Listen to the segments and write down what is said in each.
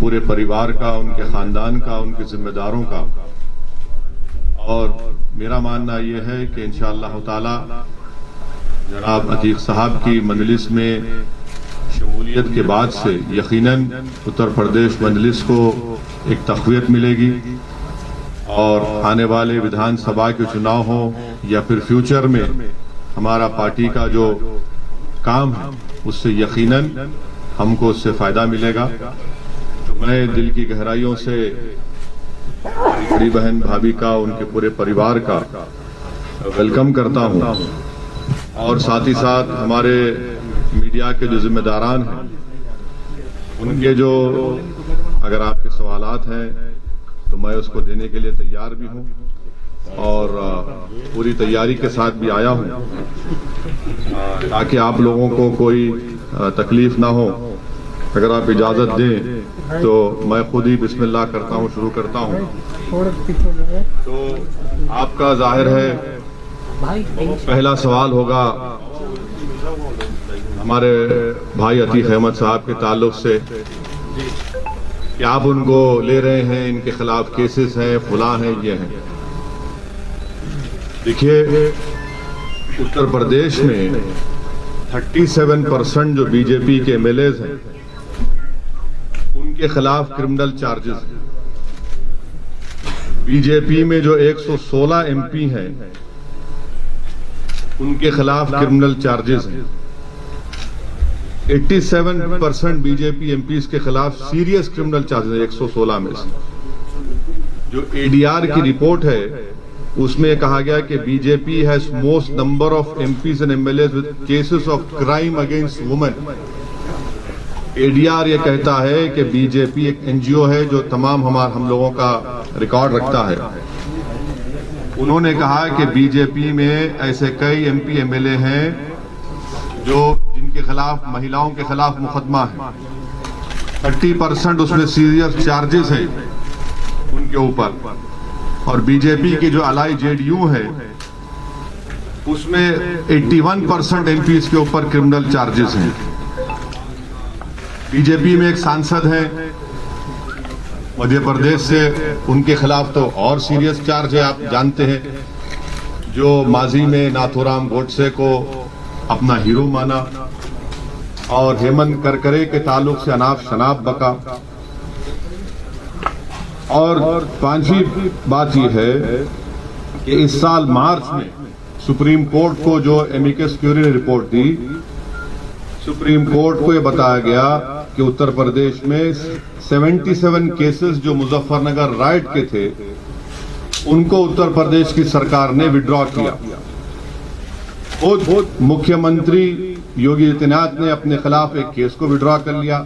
पूरे परिवार का, उनके खानदान का, उनके जिम्मेदारों का। और मेरा मानना यह है कि इंशाअल्लाह ताला जनाब अतीक साहब की मजलिस में शमूलियत के बाद से यकीनन उत्तर प्रदेश मजलिस को एक तक़वियत मिलेगी और आने वाले विधानसभा के चुनाव हो या फिर फ्यूचर में हमारा पार्टी का जो काम है उससे यकीनन हमको उससे फायदा मिलेगा। तो मैं दिल की गहराइयों से बड़ी बहन भाभी का, उनके पूरे परिवार का वेलकम करता हूं और साथ ही साथ हमारे मीडिया के जो जिम्मेदारान हैं उनके जो अगर आपके सवालात हैं तो मैं उसको देने के लिए तैयार भी हूं और पूरी तैयारी के साथ भी आया हूं ताकि आप लोगों को कोई तकलीफ ना हो। अगर आप इजाजत दें तो मैं खुद ही बिस्मिल्लाह करता हूं, शुरू करता हूं। तो आपका जाहिर है पहला सवाल होगा हमारे भाई अतीक अहमद साहब के ताल्लुक से कि आप उनको ले रहे हैं, इनके खिलाफ केसेस हैं, फुला हैं, ये हैं। देखिए उत्तर प्रदेश में 37% जो बीजेपी के एमएलएज हैं उनके खिलाफ क्रिमिनल चार्जेस हैं। बीजेपी में जो 116 एमपी हैं उनके खिलाफ क्रिमिनल चार्जेस हैं। 87% बीजेपी एमपीज के खिलाफ सीरियस क्रिमिनल चार्जेस हैं 116 में से। जो एडीआर की रिपोर्ट है उसमें कहा गया कि BJP has most number of MPs and MLAs with cases of crime against women. ADR ये कहता है कि बीजेपी एक एनजीओ है जो तमाम हम लोगों का रिकॉर्ड रखता है। उन्होंने कहा कि बीजेपी में ऐसे कई एमपी एमएलए हैं जो जिनके खिलाफ महिलाओं के खिलाफ मुकदमा है। 30% उसमें सीरियस चार्जेस हैं उनके ऊपर। और बीजेपी के जो अलाई जेडीयू है उसमें 81% एमपीज के ऊपर क्रिमिनल चार्जेस हैं। बीजेपी में एक सांसद हैं मध्य प्रदेश से, उनके खिलाफ तो और सीरियस चार्ज है, आप जानते हैं, जो माजी में नाथूराम गोडसे को अपना हीरो माना और हेमंत करकरे के ताल्लुक से अनाप शनाप बका। और पांचवी बात यह है कि इस साल मार्च में सुप्रीम कोर्ट को जो एमिकस क्यूरी ने रिपोर्ट दी, सुप्रीम कोर्ट को यह बताया गया कि उत्तर प्रदेश में 77 केसेस जो मुजफ्फरनगर राइट के थे उनको उत्तर प्रदेश की सरकार ने विड्रॉ किया। खुद मुख्यमंत्री योगी आदित्यनाथ ने अपने खिलाफ एक केस को विड्रॉ कर लिया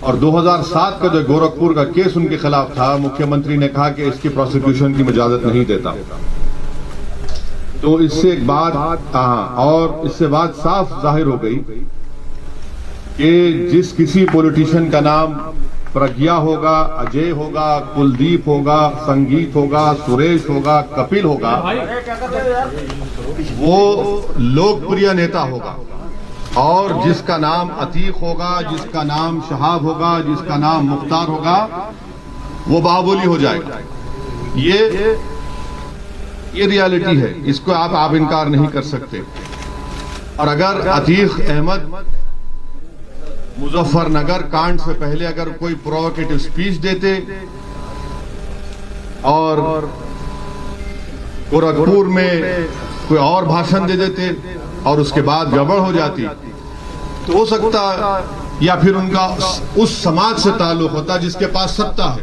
और 2007 का जो गोरखपुर का केस उनके खिलाफ था, मुख्यमंत्री ने कहा कि इसकी प्रोसिक्यूशन की इजाजत नहीं देता। तो इससे एक बात और इससे बात साफ जाहिर हो गई कि जिस किसी पॉलिटिशियन का नाम प्रज्ञा होगा, अजय होगा, कुलदीप होगा, संगीत होगा, सुरेश होगा, कपिल होगा, वो लोकप्रिय नेता होगा। और जिसका नाम अतीक होगा, जिसका नाम शहाब होगा, जिसका नाम मुख्तार होगा, वो बाहुबली हो जाएगा। ये रियलिटी है, इसको आप इनकार नहीं कर सकते। और अगर अतीक अहमद मुजफ्फरनगर कांड से पहले अगर कोई प्रोवोकेटिव स्पीच देते और गोरखपुर में कोई और भाषण दे देते और उसके बाद गड़बड़ हो जाती तो हो सकता, या फिर उनका उस समाज से ताल्लुक होता जिसके पास सत्ता है,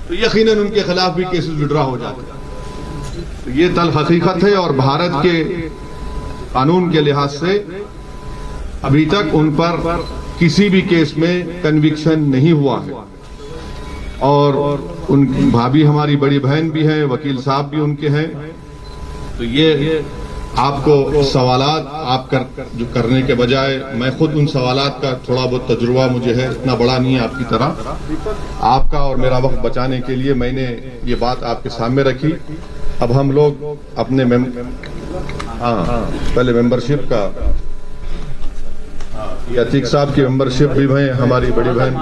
तो यकीनन उनके खिलाफ भी केसेस विड्रॉ हो जाते। तो ये तल्ख हकीकत है और भारत के कानून के लिहाज से अभी तक उन पर किसी भी केस में कन्विक्शन नहीं हुआ है। और उन भाभी हमारी बड़ी बहन भी हैं, वकील साहब भी उनके हैं। तो ये आपको सवालात आप करने के बजाय मैं खुद उन सवालात का थोड़ा बहुत तजुर्बा मुझे है, इतना बड़ा नहीं है आपकी तरह। आपका और मेरा वक्त बचाने के लिए मैंने ये बात आपके सामने रखी। अब हम लोग अपने पहले मेंबरशिप का ये अतीक साहब की मेंबरशिप भी है, हमारी बड़ी बहन।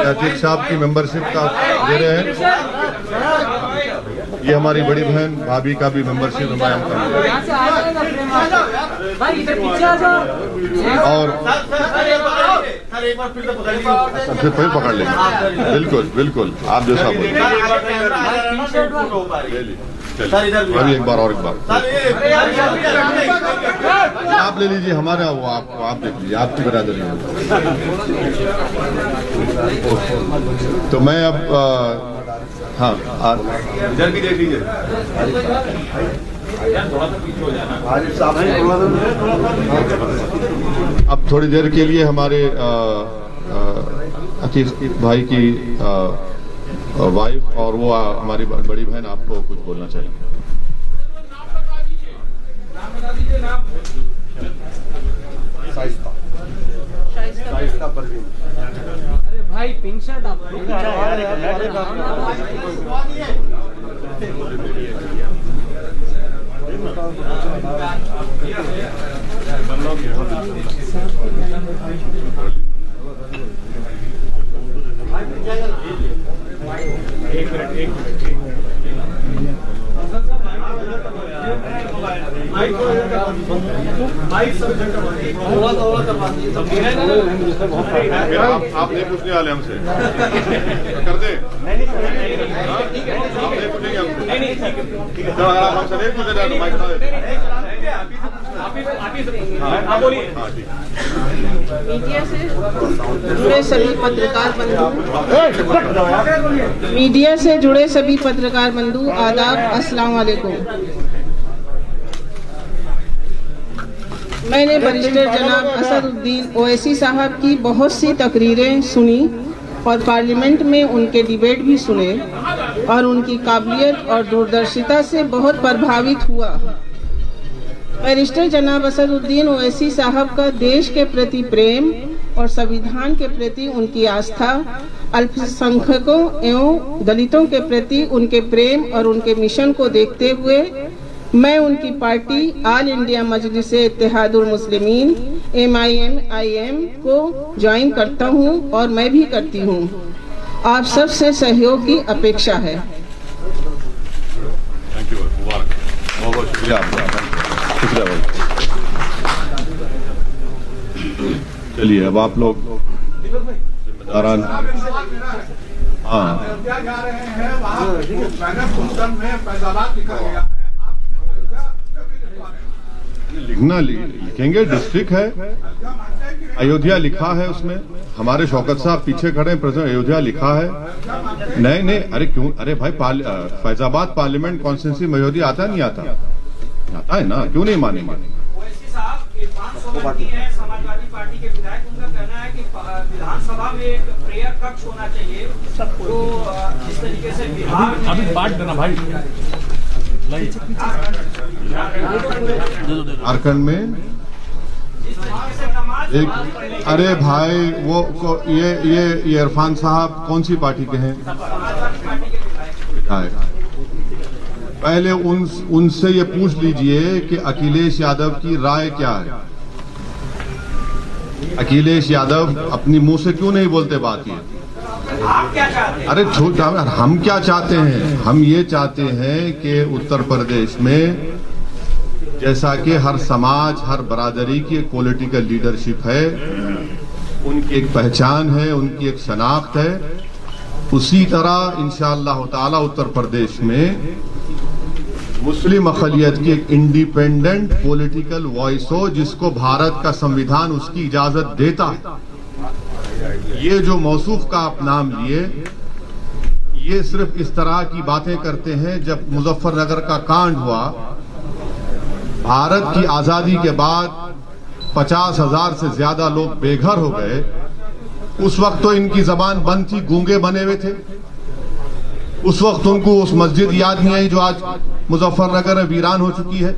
अतीक साहब की मेंबरशिप का दे रहे हैं। ये हमारी बड़ी बहन भाभी का भी मेंबरशिप हमारे और फिर पकड़ लेंगे। बिल्कुल बिल्कुल, आप जैसा बोले। अभी एक बार आप ले लीजिए हमारा, वो आपको आप देख लीजिए, आपकी बरादरी है। तो मैं अब हाँ इधर भी देख लीजिए। अब थोड़ी देर के लिए हमारे अतीक भाई की वाइफ और वो हमारी बड़ी बहन आपको कुछ बोलना चाहिए। शाइस्ता परवीन। अरे भाई पिंक शर्ट आप एक मिनट आप नहीं पूछने वाले हमसे, कर दे। आप नहीं पूछेंगे हमसे, हमसे नहीं पूछे जाए। मीडिया से जुड़े सभी पत्रकार बंधु, मीडिया से जुड़े सभी पत्रकार बंधु, आदाब, अस्सलाम वालेकुम। मैंने बैरिस्टर जनाब असदुद्दीन ओवैसी साहब की बहुत सी तकरीरें सुनी और पार्लियामेंट में उनके डिबेट भी सुने और उनकी काबिलियत और दूरदर्शिता से बहुत प्रभावित हुआ। बैरिस्टर जनाब असदुद्दीन ओवैसी साहब का देश के प्रति प्रेम और संविधान के प्रति उनकी आस्था, अल्पसंख्यकों एवं दलितों के प्रति उनके प्रेम और उनके मिशन को देखते हुए मैं उनकी पार्टी ऑल इंडिया मजलिस इत्तेहादुल मुस्लिमीन MIM को ज्वाइन करता हूं और मैं भी करती हूं। आप सब से सहयोग की अपेक्षा है। थैंक यू, बहुत शुक्रिया आपका। शुक्रिया भाई। चलिए अब आप लोग जिम्मेदारान हाँ लिखना लिखेंगे। डिस्ट्रिक्ट है, अयोध्या लिखा है उसमें। हमारे शौकत साहब पीछे खड़े हैं, प्रेसिडेंट अयोध्या लिखा है। नहीं नहीं, अरे क्यों, अरे भाई फैजाबाद पार्लियामेंट कॉन्स्टिट्यूंसी में अयोध्या आता नहीं आता? आता है ना, क्यों नहीं मानेंगे? समाजवादी पार्टी के विधायक, उनका कहना है कि विधानसभा में एक प्रेयर कक्ष होना चाहिए। तो इस तरीके से अभी बांट देना भाई। झारखंड में एक, अरे भाई वो ये इरफान साहब कौन सी पार्टी के हैं? पहले उनसे ये पूछ लीजिए कि अखिलेश यादव की राय क्या है। अखिलेश यादव अपनी मुंह से क्यों नहीं बोलते बात ये? आप क्या चाहते हैं? अरे हम क्या चाहते हैं? हम ये चाहते हैं कि उत्तर प्रदेश में जैसा कि हर समाज, हर बरादरी की एक पॉलिटिकल लीडरशिप है, उनकी एक पहचान है, उनकी एक शनाख्त है, उसी तरह इंशाअल्लाह ताला उत्तर प्रदेश में मुस्लिम अक़लियत की एक इंडिपेंडेंट पॉलिटिकल वॉइस हो, जिसको भारत का संविधान उसकी इजाजत देता है। ये जो मौसूफ का आप नाम लिए, ये सिर्फ इस तरह की बातें करते हैं। जब मुजफ्फरनगर का कांड हुआ, भारत की आजादी के बाद 50,000 से ज्यादा लोग बेघर हो गए। उस वक्त तो इनकी जबान बंद थी, गूंगे बने हुए थे। उस वक्त उनको उस मस्जिद याद नहीं आई जो आज मुजफ्फरनगर वीरान हो चुकी है।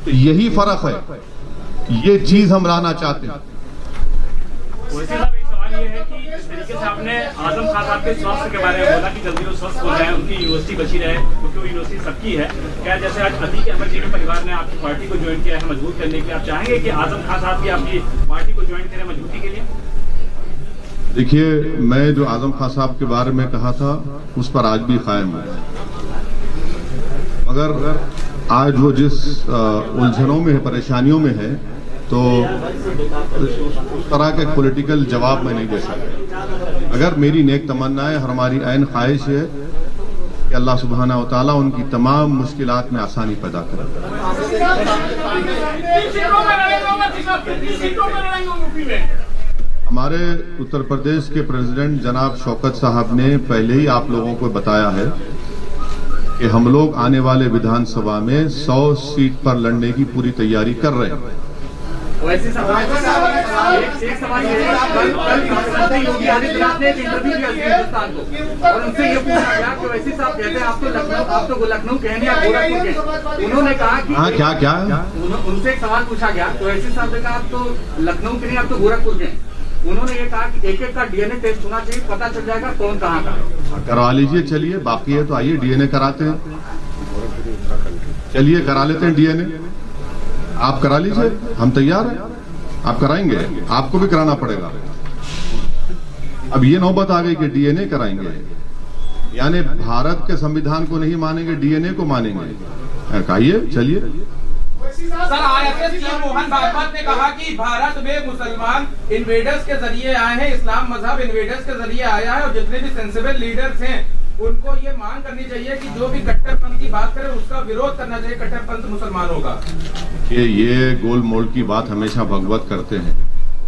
तो यही फर्क है, ये चीज हम लाना चाहते हैं। सवाल ये है कि जिस तरीके से आपने आजम खास आपके स्वास्थ्य के बारे में बोला कि जल्दी वो स्वस्थ हो जाए, उनकी यूनिवर्सिटी बची रहे, क्योंकि वो यूनिवर्सिटी सबकी है। क्या जैसे आज अतीक अहमद जी के परिवार ने आपकी पार्टी को ज्वाइन किया है मजबूत करने के लिए, आप चाहेंगे कि आजम खान साहब भी आपकी पार्टी को ज्वाइन करें मजबूती के लिए? देखिए, मैं जो आजम खान साहब के बारे में कहा था उस पर आज भी कायम हूं। अगर आज वो जिस उलझनों में है, परेशानियों में है, तो उस तरह का पॉलिटिकल जवाब मैं नहीं दे सकता। अगर मेरी नेक तमन्ना है और हमारी ऐन ख्वाहिश है कि अल्लाह सुब्हाना व तआला उनकी तमाम मुश्किलात में आसानी पैदा करे। हमारे उत्तर प्रदेश के प्रेसिडेंट जनाब शौकत साहब ने पहले ही आप लोगों को बताया है कि हम लोग आने वाले विधानसभा में 100 सीट पर लड़ने की पूरी तैयारी कर रहे हैं। वैसे सवाल एक सवाल ये है, कल योगी आदित्यनाथ ने एक इंटरव्यू दिया हिंदुस्तान को और उनसे ये पूछा गया कि वैसे साहब कहते हैं आप तो लखनऊ कहने या गोरखपुर के, उन्होंने कहा कि हाँ क्या उनसे एक सवाल पूछा गया तो वैसे साहब ने कहा आप तो लखनऊ के नहीं, आप तो गोरखपुर के। उन्होंने ये कहा कि एक का डीएनए टेस्ट होना चाहिए, पता चल जाएगा कौन कहाँ का। करवा लीजिए, चलिए, बाकी है तो आइए डीएनए कराते हैं, चलिए करा लेते हैं डीएनए। आप करा लीजिए, हम तैयार हैं, आप कराएंगे, आपको भी कराना पड़ेगा। अब ये नौबत आ गई कि डीएनए कराएंगे, यानी भारत के संविधान को नहीं मानेंगे, डीएनए को मानेंगे। कहिए, चलिए। Sir, RSS chief Mohan Bhagwat ने कहा कि भारत में मुसलमान इन्वेडर्स के जरिए आए हैं, इस्लाम मजहब इन्वेडर्स के जरिए आया है, और जितने भी सेंसिबल लीडर्स हैं उनको ये मांग करनी चाहिए कि जो भी कट्टरपंथ की बात करे उसका विरोध करना चाहिए, कट्टरपंथ मुसलमानों का। ये गोल मोल की बात हमेशा भगवत करते हैं।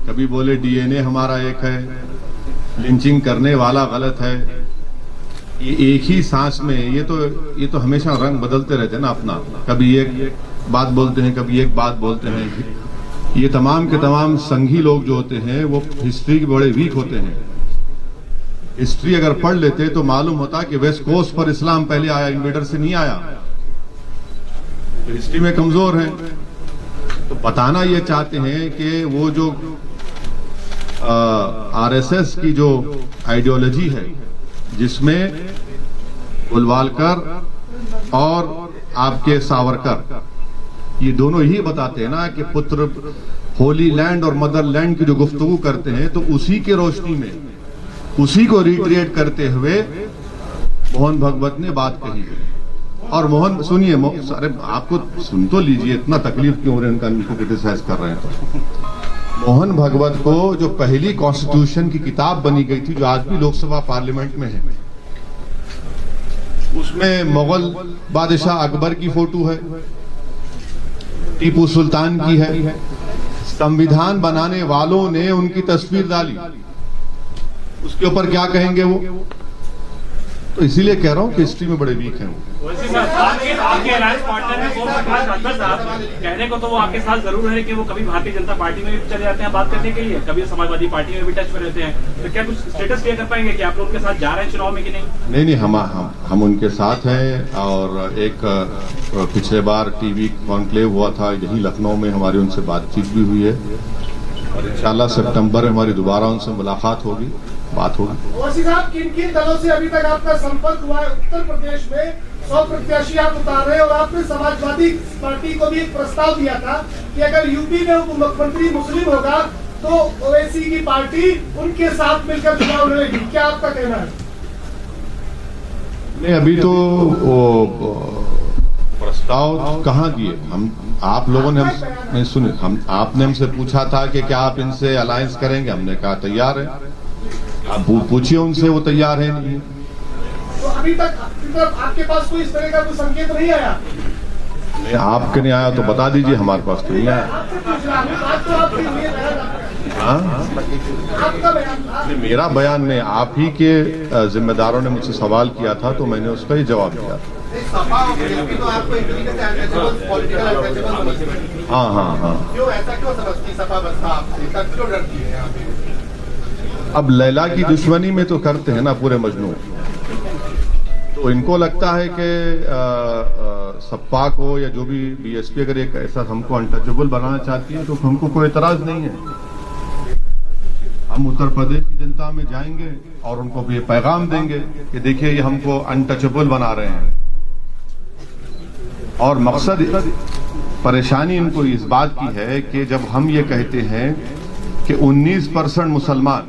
कभी बोले डीएनए हमारा एक है, लिंचिंग करने वाला गलत है। ये एक ही सांस में ये तो हमेशा रंग बदलते रहते हैं ना अपना, कभी एक बात बोलते हैं, कभी एक बात बोलते हैं। ये तमाम के तमाम संघी लोग जो होते हैं वो हिस्ट्री के बड़े वीक होते हैं। हिस्ट्री अगर पढ़ लेते तो मालूम होता कि वेस्ट कोस्ट पर इस्लाम पहले आया, इन्वेडर से नहीं आया। तो हिस्ट्री में कमजोर है। तो बताना ये चाहते हैं कि वो जो आरएसएस की जो आइडियोलॉजी है, जिसमें गोलवालकर और आपके सावरकर, ये दोनों ही बताते हैं ना कि पुत्र होली लैंड और मदरलैंड की जो गुफ्तगू करते हैं, तो उसी के रोशनी में उसी को रिक्रिएट करते हुए मोहन भागवत ने बात कही है। और मोहन, सुनिए, अरे आपको सुन तो लीजिए, इतना तकलीफ क्यों हो रहा है इनका, इनको क्रिटिसाइज कर रहे हैं। तो मोहन भागवत को जो पहली कॉन्स्टिट्यूशन की किताब बनी गई थी, जो आज भी लोकसभा पार्लियामेंट में है, उसमें मुगल बादशाह अकबर की फोटो है, टीपू सुल्तान की है, संविधान बनाने वालों ने उनकी तस्वीर डाली। उसके ऊपर क्या कहेंगे वो? तो इसीलिए कह रहा हूं कि हिस्ट्री में बड़े वीक हैं वो। आपके अलायंस पार्टनर है वो प्रकाश राठौर साहब, कहने को तो वो आपके साथ जरूर है कि वो कभी भारतीय जनता पार्टी में भी चले जाते हैं बात करने के लिए, कभी समाजवादी पार्टी में भी टच में रहते हैं। तो क्या कुछ स्टेटस क्लियर कर पाएंगे कि आप लोग उनके साथ जा रहे हैं चुनाव में कि नहीं? नहीं, हम उनके साथ हैं। और एक पिछले बार टीवी कॉन्क्लेव हुआ था यही लखनऊ में, हमारी उनसे बातचीत भी हुई है और इंशाल्लाह सितंबर में हमारी दोबारा उनसे मुलाकात होगी, बात होगी। ओवैसी साहब, किन किन दलों से अभी तक आपका संपर्क हुआ है? उत्तर प्रदेश में 100 प्रत्याशी आप उतार रहे हैं और आपने समाजवादी पार्टी को भी एक प्रस्ताव दिया था कि अगर यूपी में उप मुख्यमंत्री मुस्लिम होगा तो ओवैसी की पार्टी उनके साथ मिलकर चुनाव लड़ेगी। क्या आपका कहना है? नहीं, अभी तो वो प्रस्ताव कहाँ दिए हम, आप लोगों ने नहीं सुने। आपने हमसे पूछा था कि क्या आप इनसे अलायंस करेंगे, हमने कहा तैयार है। आप पूछिए उनसे, वो तैयार है नहीं। तो अभी तक आपके पास कोई इस तरह का कोई संकेत नहीं आया? नहीं, आपके नहीं आया तो बता दीजिए, हमारे पास तो नहीं आया। नहीं, मेरा बयान नहीं, आप ही के जिम्मेदारों ने मुझसे सवाल किया था तो मैंने उसका ही जवाब दिया। हाँ। क्यों ऐसा क्यों समझती सपा बसपा आपसे, क्यों डरती है? अब लैला की दुश्मनी में तो करते हैं ना पूरे मजनू, तो इनको लगता है कि सपा को या जो भी बीएसपी अगर एक ऐसा हमको अनटचेबल बनाना चाहती है तो हमको कोई एतराज नहीं है। हम उत्तर प्रदेश की जनता में जाएंगे और उनको भी पैगाम देंगे कि देखिए ये हमको अनटचेबल बना रहे हैं। और मकसद परेशानी इनको इस बात की है कि जब हम ये कहते हैं कि 19% मुसलमान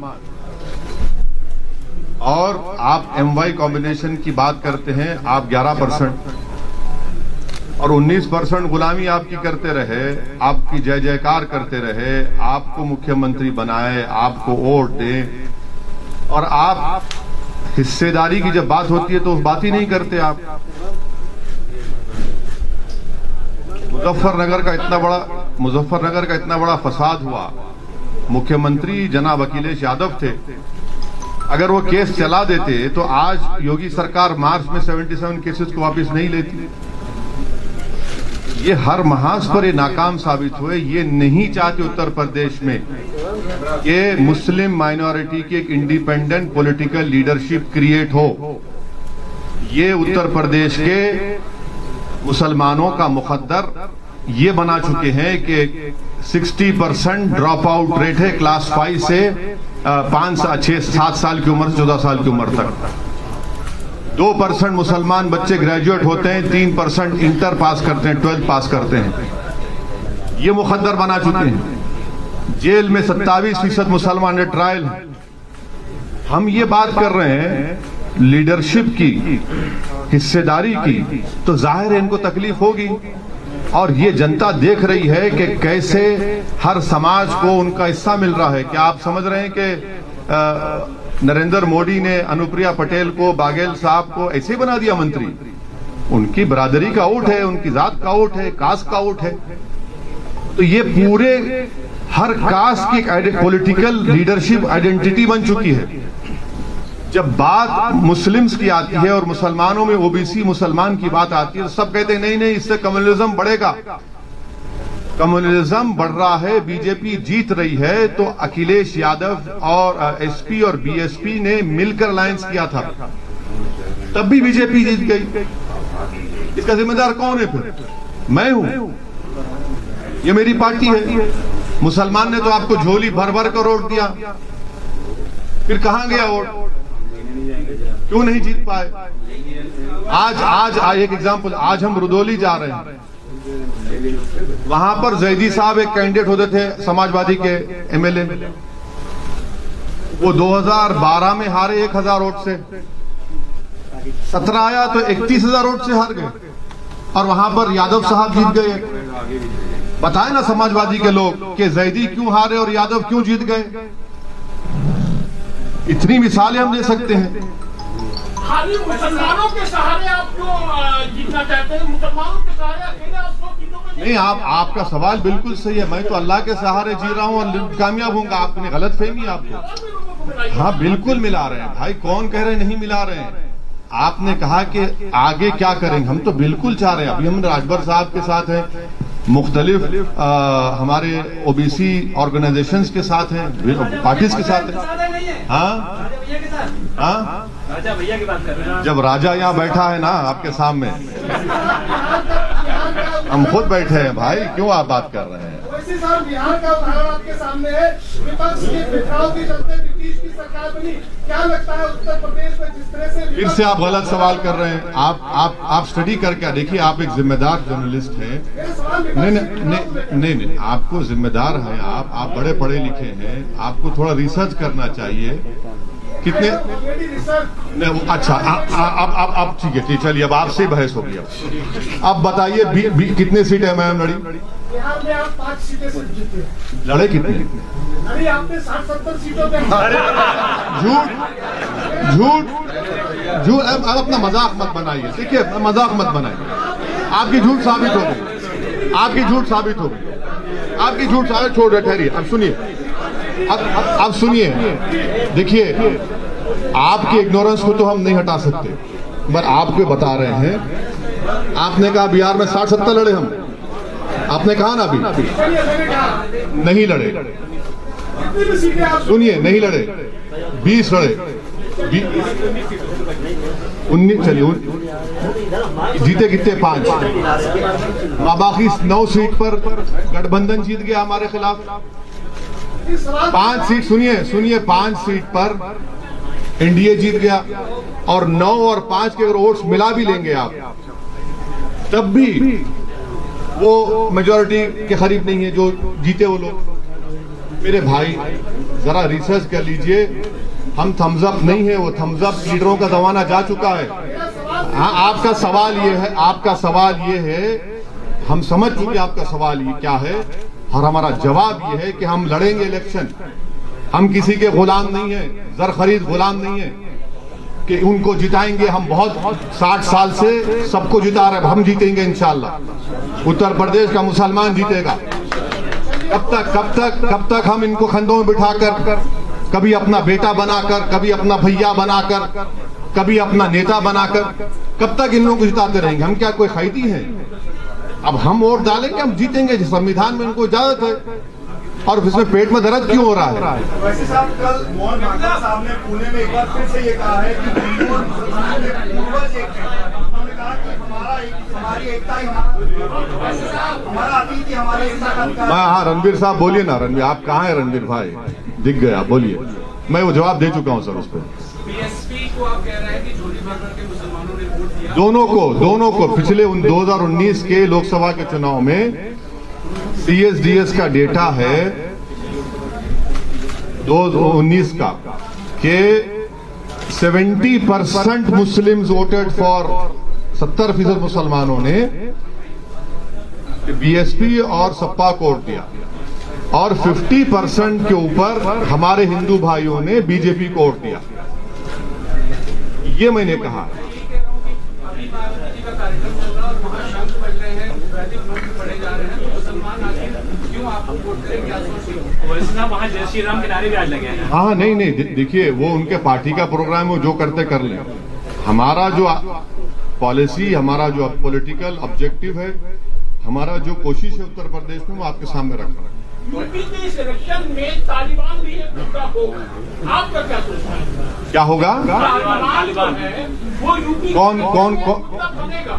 और आप MY कॉम्बिनेशन की बात करते हैं, आप 11% और 19% गुलामी आपकी करते रहे, आपकी जय जयकार करते रहे, आपको मुख्यमंत्री बनाए, आपको वोट दे, और आप हिस्सेदारी की जब बात होती है तो उस बात ही नहीं करते आप। मुजफ्फरनगर का इतना बड़ा फसाद हुआ, मुख्यमंत्री जनाब अखिलेश यादव थे, अगर वो केस चला देते तो आज योगी सरकार मार्च में 77 केसेस को वापस नहीं लेती। ये हर महाज पर ये नाकाम साबित हुए। ये नहीं चाहते उत्तर प्रदेश में कि मुस्लिम माइनॉरिटी की एक इंडिपेंडेंट पॉलिटिकल लीडरशिप क्रिएट हो। ये उत्तर प्रदेश के मुसलमानों का मुकद्दर ये बना चुके हैं कि 60% ड्रॉप आउट रेट है क्लास 5 से 7 साल की उम्र से 14 साल की उम्र तक। 2% मुसलमान बच्चे ग्रेजुएट होते हैं, 3% इंटर पास करते हैं, 12th पास करते हैं। ये मुकद्दर बना चुके हैं। जेल में 27% मुसलमान ट्रायल है। हम ये बात कर रहे हैं लीडरशिप की, हिस्सेदारी की, तो जाहिर है इनको तकलीफ होगी। और ये जनता देख रही है कि कैसे हर समाज को उनका हिस्सा मिल रहा है। क्या आप समझ रहे हैं कि नरेंद्र मोदी ने अनुप्रिया पटेल को, बाघेल साहब को ऐसे ही बना दिया मंत्री? उनकी बरादरी का वोट है, उनकी जात का वोट है, कास्ट का वोट है। तो ये पूरे हर कास्ट की पॉलिटिकल लीडरशिप आइडेंटिटी बन चुकी है। जब बात मुस्लिम्स की आती है और मुसलमानों में ओबीसी मुसलमान की बात आती है तो सब कहते हैं नहीं नहीं, इससे कम्युनलिज्म बढ़ेगा। कम्युनलिज्म बढ़ रहा है, बीजेपी जीत रही है। तो अखिलेश यादव और एसपी और बीएसपी ने मिलकर अलायंस किया था, तब भी बीजेपी जीत गई। इसका जिम्मेदार कौन है फिर? मैं हूं, ये मेरी पार्टी है। मुसलमान ने तो आपको झोली भर भर कर वोट दिया, फिर कहां गया वोट? क्यों नहीं जीत पाए? आज एक एग्जांपल, आज हम रुदौली जा रहे हैं, वहां पर जैदी साहब एक कैंडिडेट होते थे समाजवादी के एमएलए, वो 2012 में हारे 1000 वोट से, 17 आया तो 31,000 वोट से हार गए, और वहां पर यादव साहब जीत गए। बताए ना समाजवादी के लोग कि जैदी क्यों हारे और यादव क्यों जीत गए। इतनी मिसालें हम दे सकते हैं। खाली मुसलमानों के सहारे आप क्यों जीतना चाहते हैं? मुसलमानों के सहारे अकेले आप 100 सीटों पे नहीं, आपका सवाल बिल्कुल सही है। मैं तो अल्लाह के सहारे जी रहा हूं और कामयाब होऊंगा। आपने गलत फहमी आपको। हाँ बिल्कुल मिला रहे हैं भाई, कौन कह रहे नहीं मिला रहे हैं। आपने कहा कि आगे क्या करेंगे, हम तो बिल्कुल चाह रहे हैं। अभी हम राजभर साहब के साथ हैं, मुख्तलिफ हमारे ओबीसी ऑर्गेनाइजेशंस के साथ हैं, पार्टीज के साथ हैं। हाँ हाँ, राजा भैया की बात कर रहे हैं। जब राजा यहाँ बैठा है ना आपके सामने, हम खुद बैठे हैं भाई, क्यों आप बात कर रहे हैं? वैसे सर, बिहार का उदाहरण आपके सामने है। विपक्ष के बिखराव के चलते नीतीश की सरकार बनी। क्या लगता है उत्तर प्रदेश में जिस तरह से फिर से आप गलत सवाल कर रहे हैं। आप स्टडी करके देखिए, आप एक जिम्मेदार जर्नलिस्ट हैं। नहीं, आपको जिम्मेदार है, आप बड़े पढ़े लिखे हैं, आपको थोड़ा रिसर्च करना चाहिए। कितने अच्छा, अब ठीक है, चलिए अब आपसे ही बहस हो गया। अब बताइए कितने सीट एमआईएम लड़ी? बिहार में आप 5 सीटें से जीते। लड़े कितने? अरे आपने 60-70 सीटों पे। झूठ अब अपना मजाक मत बनाइए। देखिए, मजाक मत बनाइए। आपकी झूठ साबित हो गई, आपकी झूठ साबित हो गई, आपकी झूठ साबित। छोड़ रहे, ठहरिए, अब सुनिए, अब सुनिए। देखिए, आपकी इग्नोरेंस को तो हम नहीं हटा सकते, पर आपको बता रहे हैं। आपने कहा बिहार में 60-70 लड़े हम, आपने कहा ना अभी नहीं लड़े। सुनिए, नहीं लड़े, 20 लड़े, 19, चलिए जीते कितने? 5। बाकी 9 सीट पर गठबंधन जीत गया हमारे खिलाफ। फिर सवाल 5 सीट, सुनिए 5 सीट पर एनडीए जीत गया और 9 और 5 के अगर वोट्स मिला भी लेंगे आप, तब भी वो मेजॉरिटी के करीब नहीं है जो जीते वो लोग। मेरे भाई जरा रिसर्च कर लीजिए, हम थम्स अप नहीं है, वो थम्स अप लीडरों का जमाना जा चुका है। हाँ, आपका सवाल ये है, हम समझ चुके आपका सवाल ये क्या है, और हमारा जवाब ये है कि हम लड़ेंगे इलेक्शन। हम किसी के गुलाम नहीं है, जर खरीद गुलाम नहीं है कि उनको जिताएंगे। हम बहुत 60 साल से सबको जिता रहे, हम जीतेंगे इंशाल्लाह। उत्तर प्रदेश का मुसलमान जीतेगा। कब तक हम इनको खंडों में बिठाकर, कभी अपना बेटा बनाकर, कभी अपना भैया बनाकर, कभी अपना नेता बनाकर, कब तक इन लोगों को जिताते रहेंगे? हम क्या कोई खैदी हैं? अब हम वोट डालेंगे, हम जीतेंगे। संविधान में उनको इजाजत है, और इसमें पेट में दर्द क्यों हो रहा है? वैसे साहब, कल मोहन भागवत साहब ने पुणे में एक बार फिर से ये कहा है कि हिंदू और मुसलमानों के पूर्वज एक हैं। उन्होंने कहा कि हमारी एकता ही हमारा अतीत ही हमारी एकता का अधिकार। हाँ, रणवीर साहब बोलिए ना। रणवीर, आप कहाँ हैं? रणवीर भाई दिख गया, बोलिए। मैं वो जवाब दे चुका हूँ सर उस पर। बीएसपी को आप कह रहे हैं कि झोली भरकर के मुसलमानों ने वोट दिया। दोनों को पिछले 2019 के लोकसभा के चुनाव में CSDS का डेटा है 2019 का कि 70% मुस्लिम्स वोटेड फॉर, 70% मुसलमानों ने बीएसपी और सपा को वोट दिया, और 50% के ऊपर हमारे हिंदू भाइयों ने बीजेपी को वोट दिया। ये मैंने कहा। वहाँ जय श्री राम के नारे भी आज लगे हैं। हाँ, नहीं, देखिए वो उनके पार्टी का प्रोग्राम है, जो करते कर लें। हमारा जो पॉलिसी, हमारा जो पॉलिटिकल ऑब्जेक्टिव है, हमारा जो कोशिश है उत्तर प्रदेश में, वो आपके सामने रखना है। यूपी के इस इलेक्शन में तालिबान भी एक मुद्दा होगा, आपका क्या सोचना है? क्या होगा? तालिबान है वो यूपी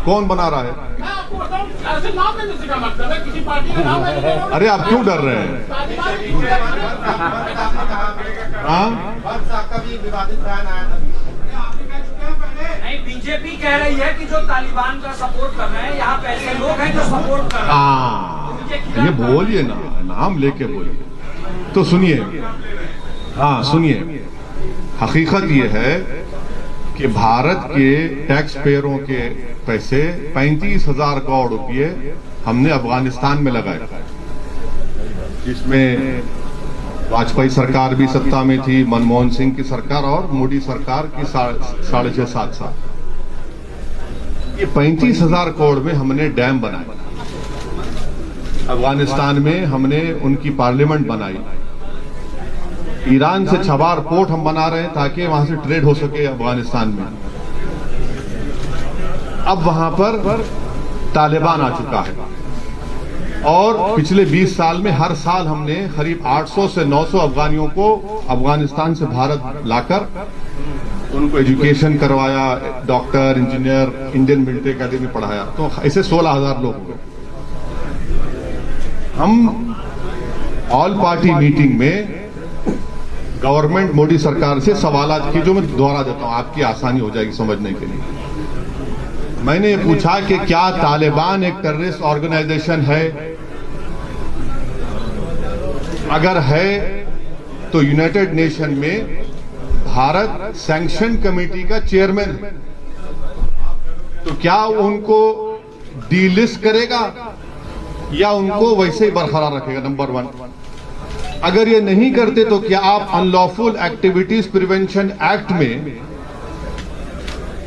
कौन बना रहा है? मैं आपको बताऊं, ऐसे नाम लेने से क्या मतलब है? किसी पार्टी का नाम नहीं ले रहा हूं। अरे आप क्यों डर रहे हैं? हाँ, नहीं, बीजेपी कह रही है कि जो तालिबान का सपोर्ट कर रहे हैं, यहाँ पे ऐसे लोग हैं जो सपोर्ट कर रहे हैं। ये बोलिए ना, नाम लेके बोलिए। तो सुनिए, हाँ सुनिए, हकीकत ये है कि भारत के टैक्स पेयरों के पैसे 35,000 करोड़ रुपए हमने अफगानिस्तान में लगाए, जिसमें वाजपेयी सरकार भी सत्ता में थी, मनमोहन सिंह की सरकार और मोदी सरकार की 6.5-7 साल। ये 35,000 करोड़ में हमने डैम बनाए, अफगानिस्तान में हमने उनकी पार्लियामेंट बनाई, ईरान से छबार पोर्ट हम बना रहे हैं ताकि वहां से ट्रेड हो सके अफगानिस्तान में। अब वहां पर तालिबान आ चुका है, और पिछले 20 साल में हर साल हमने करीब 800 से 900 अफगानियों को अफगानिस्तान से भारत लाकर उनको एजुकेशन करवाया, doctor, engineer, Indian military academy पढ़ाया। तो ऐसे 16,000 लोग हुए। हम ऑल पार्टी मीटिंग में गवर्नमेंट मोदी सरकार से सवालात की, जो मैं दोहरा देता हूं, आपकी आसानी हो जाएगी समझने के लिए। मैंने ये पूछा कि क्या तालिबान एक टेररिस्ट ऑर्गेनाइजेशन है? अगर है तो यूनाइटेड नेशन में भारत सैंक्शन कमेटी का चेयरमैन है, तो क्या उनको डीलिस्ट करेगा या उनको वैसे ही बरकरार रखेगा? नंबर 1। अगर ये नहीं करते तो क्या आप अनलॉफुल एक्टिविटीज प्रिवेंशन एक्ट में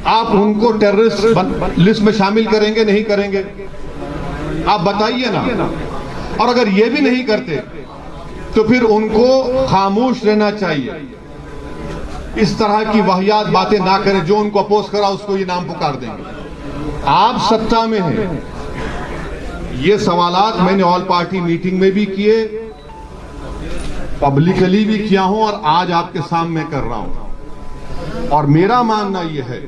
आप उनको टेररिस्ट लिस्ट में शामिल करेंगे? नहीं करेंगे? आप बताइए ना। और अगर ये भी नहीं करते तो फिर उनको खामोश रहना चाहिए, इस तरह की वाहियात बातें ना करें। जो उनको अपोज करा उसको ये नाम पुकार देंगे। आप सत्ता में हैं। ये सवालात मैंने ऑल पार्टी मीटिंग में भी किए, पब्लिकली भी किया हूं, और आज आपके सामने कर रहा हूं। और मेरा मानना यह है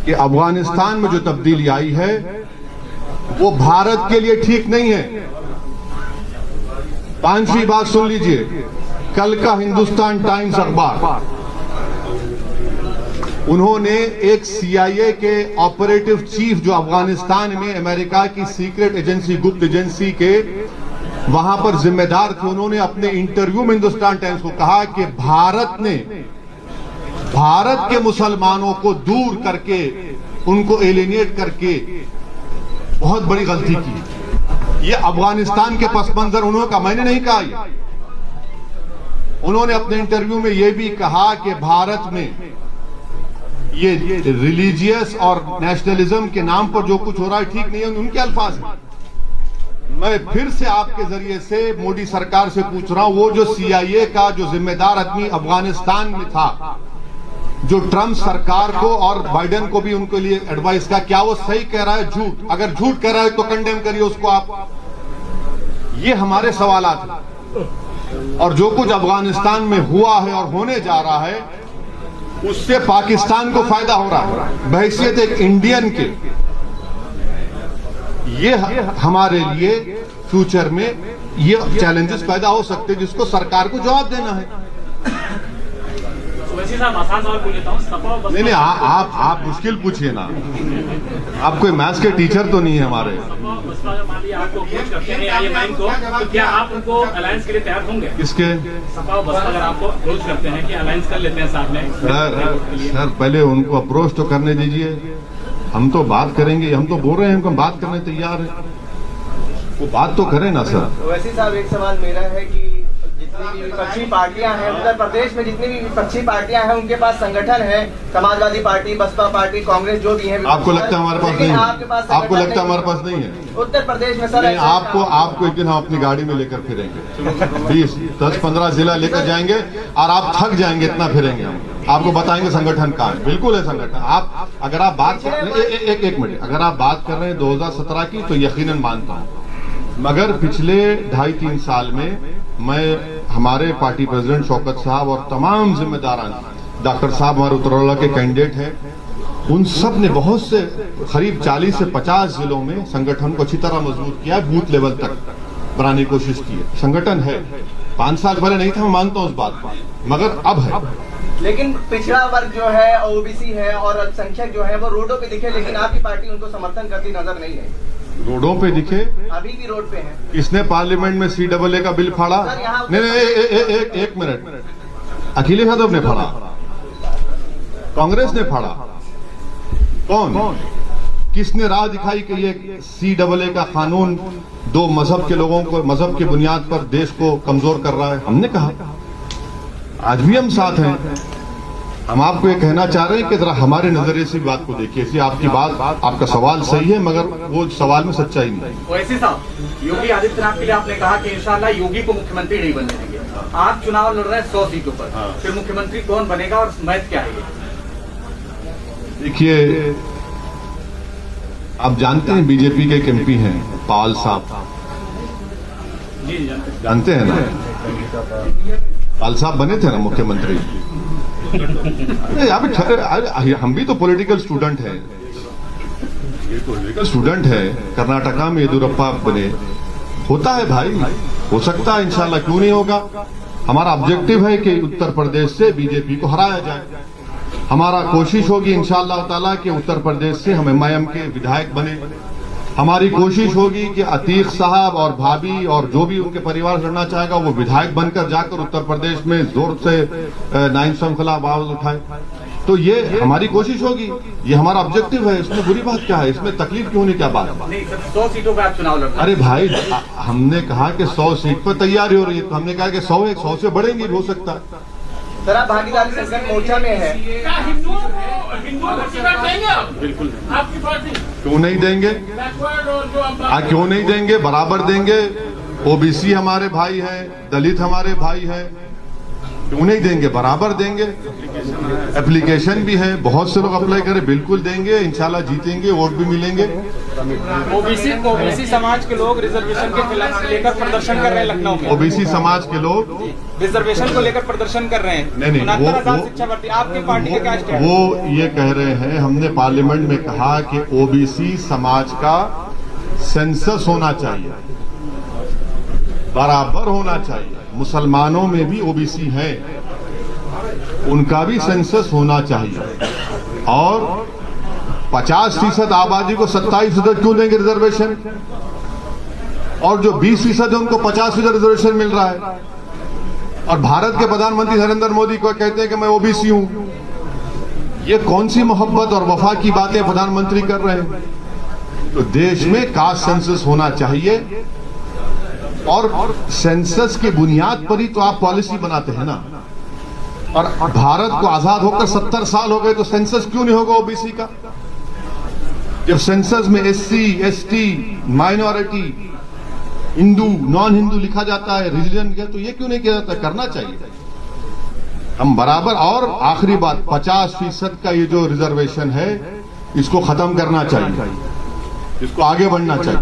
कि अफगानिस्तान में जो तब्दीली आई है वो भारत के लिए ठीक नहीं है। पांचवी बात सुन लीजिए, कल का हिंदुस्तान टाइम्स अखबार, उन्होंने एक CIA के ऑपरेटिव चीफ जो अफगानिस्तान में अमेरिका की सीक्रेट एजेंसी, गुप्त एजेंसी के वहां पर जिम्मेदार थे, उन्होंने अपने इंटरव्यू में हिंदुस्तान टाइम्स को कहा कि भारत ने भारत के मुसलमानों को दूर करके, उनको एलिनेट करके बहुत बड़ी गलती की। ये अफगानिस्तान के पस मंजर उन्होंने कहा, मैंने नहीं कहा ये। उन्होंने अपने इंटरव्यू में यह भी कहा कि भारत में ये रिलीजियस और नेशनलिज्म के नाम पर जो कुछ हो रहा है ठीक नहीं है, उनके अल्फाज हैं। मैं फिर से आपके जरिए से मोदी सरकार से पूछ रहा हूं, वो जो CIA का जो जिम्मेदार आदमी अफगानिस्तान में था, जो ट्रंप सरकार को और बाइडेन को भी उनके लिए एडवाइस का, क्या वो सही कह रहा है झूठ? अगर झूठ कह रहा है तो कंडेम करिए उसको आप। ये हमारे सवालात हैं। और जो कुछ अफगानिस्तान में हुआ है और होने जा रहा है, उससे पाकिस्तान को फायदा हो रहा है। बहैसियत एक इंडियन के ये हमारे लिए फ्यूचर में ये चैलेंजेस पैदा हो सकते हैं, जिसको सरकार को जवाब देना है। वैसे साहब आसान सवाल पूछ लेता हूं, सपा और नहीं, आप मुश्किल पूछिए ना। आप कोई मैथ्स के टीचर तो नहीं है हमारे। मान लिया आपको अप्रोच करते हैं IMIM को, तो क्या आप उनको अलायंस के लिए तैयार होंगे? किसके? सपा और बसपा अगर आपको अप्रोच करते हैं कि अलायंस कर लेते हैं साथ में? सर पहले उनको अप्रोच तो करने दीजिए, हम तो बात करेंगे। हम तो बोल रहे हैं हम बात करने तैयार है, वो बात तो करें ना सर। वैसे साहब एक सवाल मेरा है कि जितनी भी विपक्षी पार्टियां हैं उत्तर प्रदेश में, जितनी भी विपक्षी पार्टियां हैं उनके पास संगठन है, समाजवादी पार्टी, बसपा पार्टी, कांग्रेस, जो भी है। आपको लगता है हमारे पास नहीं है? आपको लगता है हमारे पास नहीं है? उत्तर प्रदेश में सर आपको एक दिन हम अपनी गाड़ी में लेकर फिरेंगे, 20-10-15 जिला लेकर जाएंगे और आप थक जाएंगे, इतना फिरेंगे हम। आपको बताएंगे संगठन कहाँ है। बिल्कुल है संगठन। आप अगर आप बात कर रहे हैं, एक मिनट, अगर आप बात कर रहे हैं 2017 की, तो यकीनन मानता हूँ। मगर पिछले 2.5-3 साल में मैं, हमारे पार्टी प्रेसिडेंट शौकत साहब और तमाम जिम्मेदारान, डॉक्टर साहब हमारे उत्तरवाला के कैंडिडेट हैं, उन सब ने बहुत से करीब 40 से 50 जिलों में संगठन को अच्छी तरह मजबूत किया, बूथ लेवल तक बनाने की कोशिश की है। संगठन है। 5 साल पहले नहीं था, मैं मानता हूं उस बात को, मगर अब है। लेकिन पिछड़ा वर्ग जो है, OBC है और अल्पसंख्यक जो है वो रोडों पे दिखे, लेकिन आपकी पार्टी उनको समर्थन करती नजर नहीं है। रोडों पे दिखे? अभी भी रोड पे है। इसने पार्लियामेंट में CAA का बिल फाड़ा? नहीं, एक मिनट, अखिलेश यादव ने फाड़ा, कांग्रेस ने फाड़ा? कौन? किसने राह दिखाई कि ये CAA का कानून 2 मजहब के लोगों को, मजहब की बुनियाद पर देश को कमजोर कर रहा है? हमने कहा। आज भी हम साथ हैं। हम आपको ये कहना चाह रहे हैं कि जरा हमारे नजरिए से बात को देखिए। इसलिए आपकी बात, आपका सवाल सही है, मगर वो सवाल में सच्चाई नहीं है। वैसे साहब, योगी आदित्यनाथ के लिए आपने कहा कि इंशाल्लाह योगी को मुख्यमंत्री नहीं बनने देंगे। आप चुनाव लड़ रहे हैं 100 सीटों पर, फिर मुख्यमंत्री कौन बनेगा और मैथ क्या है? देखिए, आप जानते हैं बीजेपी के एक MP हैं पाल साहब, जानते हैं ना? पाल साहब बने थे ना मुख्यमंत्री। हम भी तो पॉलिटिकल स्टूडेंट हैं, ये पॉलिटिकल स्टूडेंट है। कर्नाटका में येदियुरप्पा बने, होता है भाई, हो सकता है, इंशाल्लाह क्यों नहीं होगा। हमारा ऑब्जेक्टिव है कि उत्तर प्रदेश से बीजेपी को हराया जाए। हमारा कोशिश होगी इंशाअल्लाह ताला कि उत्तर प्रदेश से हम MIM के विधायक बने। हमारी कोशिश होगी कि अतीक साहब और भाभी और जो भी उनके परिवार लड़ना चाहेगा वो विधायक बनकर जाकर उत्तर प्रदेश में जोर से नाइंसाफ के खिलाफ आवाज उठाए। तो ये हमारी कोशिश होगी, ये हमारा ऑब्जेक्टिव है। इसमें बुरी बात क्या है? इसमें तकलीफ क्यों नहीं? क्या बात है? नहीं सर, 100 सीटों पर आप चुनाव लड़ रहे हैं। अरे भाई, हमने कहा कि 100 सीट पर तैयारी हो रही है, तो हमने कहा कि 100 से बढ़ेंगी, हो सकता है। सर आप भागीदारी संगठन मोर्चा में है, क्या हिंदुओं को टिकट देंगे आप? बिल्कुल। आपकी पार्टी क्यों नहीं देंगे? क्यों नहीं देंगे? बराबर देंगे। OBC हमारे भाई है, दलित हमारे भाई है, क्यों नहीं देंगे? बराबर देंगे। एप्लीकेशन भी है, बहुत से लोग अप्लाई करें, बिल्कुल देंगे। इंशाल्लाह जीतेंगे, वोट भी मिलेंगे। ओबीसी समाज के लोग रिजर्वेशन के खिलाफ लेकर प्रदर्शन कर रहे हैं लखनऊ में। OBC समाज के लोग रिजर्वेशन को लेकर प्रदर्शन कर रहे हैं। नहीं, 69,000 शिक्षा भर्ती, आपकी पार्टी का क्या स्टैंड? वो ये कह रहे हैं, हमने पार्लियामेंट में कहा कि OBC समाज का सेंसस होना चाहिए। बराबर होना चाहिए। मुसलमानों में भी ओबीसी है, उनका भी सेंसस होना चाहिए। और 50% आबादी को 27% क्यों देंगे रिजर्वेशन, और जो 20% है उनको 50% रिजर्वेशन मिल रहा है। और भारत के प्रधानमंत्री नरेंद्र मोदी को कहते हैं कि मैं ओबीसी हूं। ये कौन सी मोहब्बत और वफा की बातें प्रधानमंत्री कर रहे हैं। तो देश में कास्ट सेंसस होना चाहिए, और सेंसस की बुनियाद पर ही तो आप पॉलिसी बनाते हैं ना। और भारत को आजाद होकर 70 साल हो गए, तो सेंसस क्यों नहीं होगा ओबीसी का। जब सेंसस में SC, ST, minority, Hindu, non Hindu लिखा जाता है, रिलीजन का, तो ये क्यों नहीं किया जाता। करना चाहिए हम बराबर। और आखिरी बात, 50% का ये जो रिजर्वेशन है इसको खत्म करना चाहिए, इसको आगे बढ़ना चाहिए।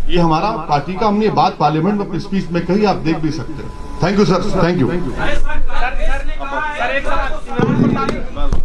ये हमारा पार्टी का, हमने ये बात पार्लियामेंट में अपनी स्पीच में कही, आप देख भी सकते हैं। Thank you sir, thank you.